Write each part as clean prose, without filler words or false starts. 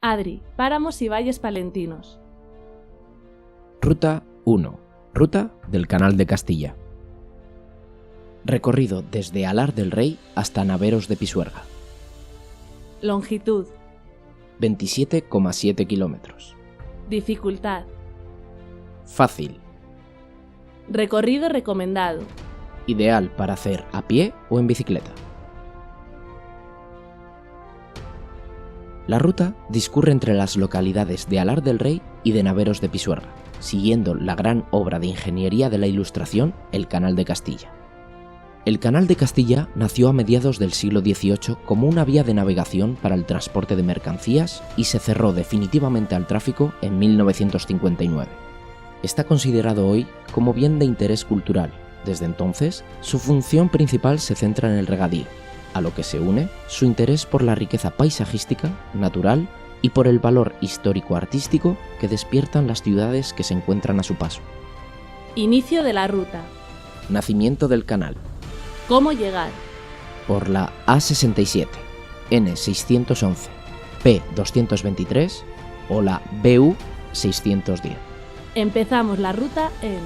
Adri, páramos y valles palentinos. Ruta 1. Ruta del Canal de Castilla. Recorrido desde Alar del Rey hasta Naveros de Pisuerga. Longitud. 27,7 kilómetros. Dificultad. Fácil. Recorrido recomendado. Ideal para hacer a pie o en bicicleta. La ruta discurre entre las localidades de Alar del Rey y de Naveros de Pisuerga, siguiendo la gran obra de ingeniería de la Ilustración, el Canal de Castilla. El Canal de Castilla nació a mediados del siglo XVIII como una vía de navegación para el transporte de mercancías y se cerró definitivamente al tráfico en 1959. Está considerado hoy como bien de interés cultural. Desde entonces, su función principal se centra en el regadío, a lo que se une su interés por la riqueza paisajística, natural y por el valor histórico-artístico que despiertan las ciudades que se encuentran a su paso. Inicio de la ruta. Nacimiento del canal. ¿Cómo llegar? Por la A67, N611, P223 o la BU 610. Empezamos la ruta en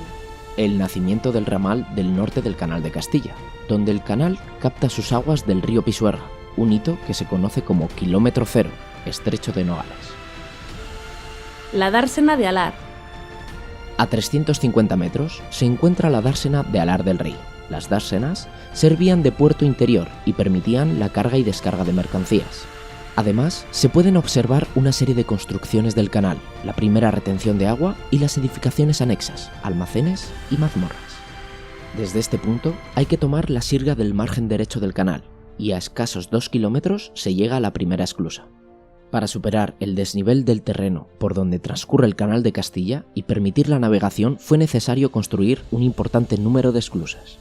El nacimiento del ramal del norte del Canal de Castilla, donde el canal capta sus aguas del río Pisuerga, un hito que se conoce como Kilómetro Cero, Estrecho de Nogales. la dársena de Alar. A 350 metros se encuentra la dársena de Alar del Rey. Las dársenas servían de puerto interior y permitían la carga y descarga de mercancías. Además, se pueden observar una serie de construcciones del canal, la primera retención de agua y las edificaciones anexas, almacenes y mazmorras. Desde este punto hay que tomar la sirga del margen derecho del canal, y a escasos 2 kilómetros se llega a la primera esclusa. Para superar el desnivel del terreno por donde transcurre el Canal de Castilla y permitir la navegación fue necesario construir un importante número de esclusas.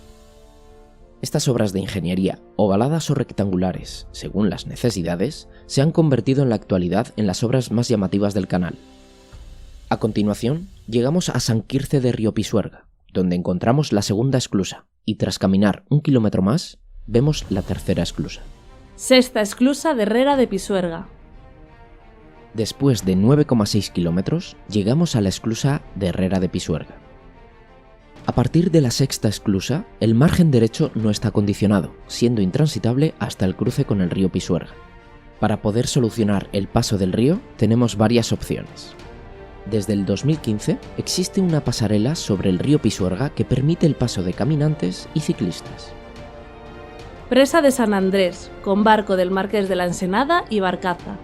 Estas obras de ingeniería, ovaladas o rectangulares, según las necesidades, se han convertido en la actualidad en las obras más llamativas del canal. A continuación, llegamos a San Quirce de Río Pisuerga, donde encontramos la segunda esclusa, y tras caminar 1 kilómetro más, vemos la tercera esclusa. Sexta esclusa de Herrera de Pisuerga. Después de 9,6 kilómetros, llegamos a la esclusa de Herrera de Pisuerga. A partir de la sexta esclusa, el margen derecho no está acondicionado, siendo intransitable hasta el cruce con el río Pisuerga. Para poder solucionar el paso del río, tenemos varias opciones. Desde el 2015 existe una pasarela sobre el río Pisuerga que permite el paso de caminantes y ciclistas. Presa de San Andrés, con barco del Marqués de la Ensenada y barcaza.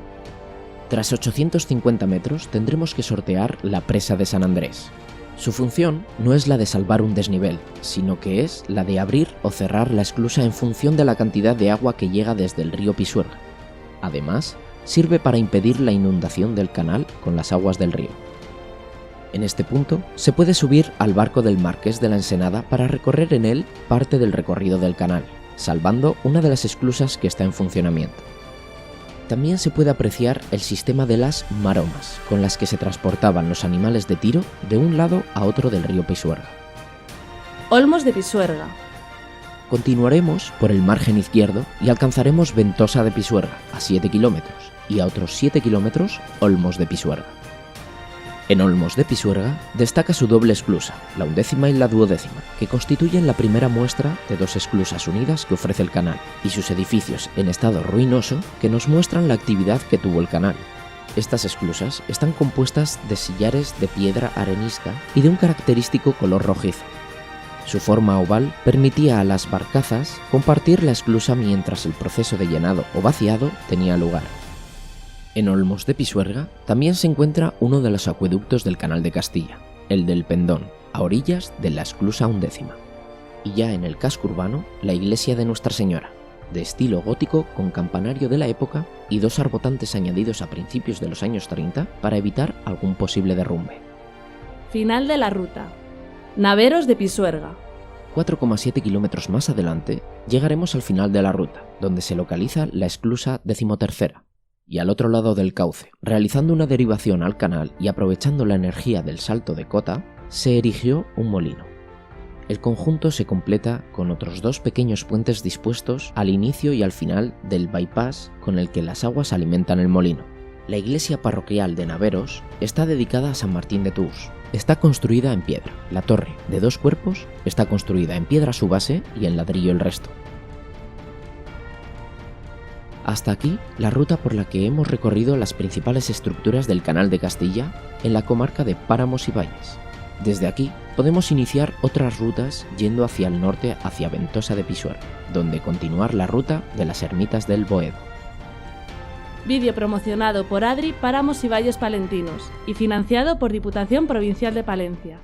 Tras 850 metros tendremos que sortear la presa de San Andrés. Su función no es la de salvar un desnivel, sino que es la de abrir o cerrar la esclusa en función de la cantidad de agua que llega desde el río Pisuerga. Además, sirve para impedir la inundación del canal con las aguas del río. En este punto, se puede subir al barco del Marqués de la Ensenada para recorrer en él parte del recorrido del canal, salvando una de las esclusas que está en funcionamiento. También se puede apreciar el sistema de las maromas, con las que se transportaban los animales de tiro de un lado a otro del río Pisuerga. Olmos de Pisuerga. Continuaremos por el margen izquierdo y alcanzaremos Ventosa de Pisuerga, a 7 kilómetros, y a otros 7 kilómetros Olmos de Pisuerga. En Olmos de Pisuerga destaca su doble esclusa, la 11ª y la 12ª, que constituyen la primera muestra de 2 esclusas unidas que ofrece el canal, y sus edificios en estado ruinoso que nos muestran la actividad que tuvo el canal. Estas esclusas están compuestas de sillares de piedra arenisca y de un característico color rojizo. Su forma oval permitía a las barcazas compartir la esclusa mientras el proceso de llenado o vaciado tenía lugar. En Olmos de Pisuerga también se encuentra uno de los acueductos del Canal de Castilla, el del Pendón, a orillas de la esclusa 11ª. Y ya en el casco urbano, la iglesia de Nuestra Señora, de estilo gótico con campanario de la época y 2 arbotantes añadidos a principios de los años 30 para evitar algún posible derrumbe. Final de la ruta. Naveros de Pisuerga. 4,7 kilómetros más adelante, llegaremos al final de la ruta, donde se localiza la esclusa 13ª. Y al otro lado del cauce, realizando una derivación al canal y aprovechando la energía del salto de cota, se erigió un molino. El conjunto se completa con otros 2 pequeños puentes dispuestos al inicio y al final del bypass con el que las aguas alimentan el molino. La iglesia parroquial de Naveros está dedicada a San Martín de Tours. Está construida en piedra. La torre, de 2 cuerpos, está construida en piedra su base y en ladrillo el resto. Hasta aquí la ruta por la que hemos recorrido las principales estructuras del Canal de Castilla en la comarca de Páramos y Valles. Desde aquí podemos iniciar otras rutas yendo hacia el norte hacia Ventosa de Pisuerga, donde continuar la ruta de las ermitas del Boedo. Vídeo promocionado por Adri Páramos y Valles Palentinos y financiado por Diputación Provincial de Palencia.